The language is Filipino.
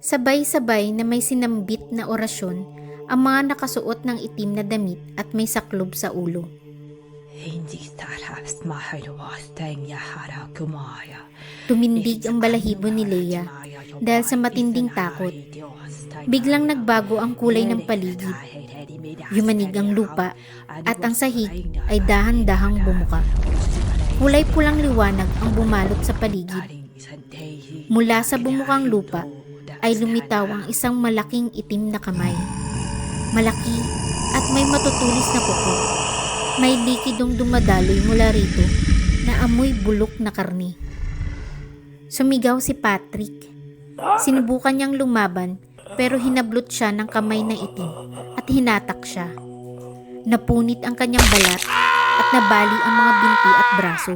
Sabay-sabay na may sinambit na orasyon ang mga nakasuot ng itim na damit at may saklob sa ulo. Hindi taras mahalawastang yahara kumaya. Tumindig ang balahibo ni Leia dahil sa matinding takot. Biglang nagbago ang kulay ng paligid. Yumanig ang lupa at ang sahig ay dahan-dahang bumuka. Kulay pulang liwanag ang bumalot sa paligid. Mula sa bumukang lupa ay lumitaw ang isang malaking itim na kamay. Malaki at may matutulis na kuko. May likidong dumadaloy mula rito na amoy bulok na karne. Sumigaw si Patrick. Sinubukan niyang lumaban pero hinablot siya ng kamay na itim at hinatak siya. Napunit ang kanyang balat at nabali ang mga binti at braso.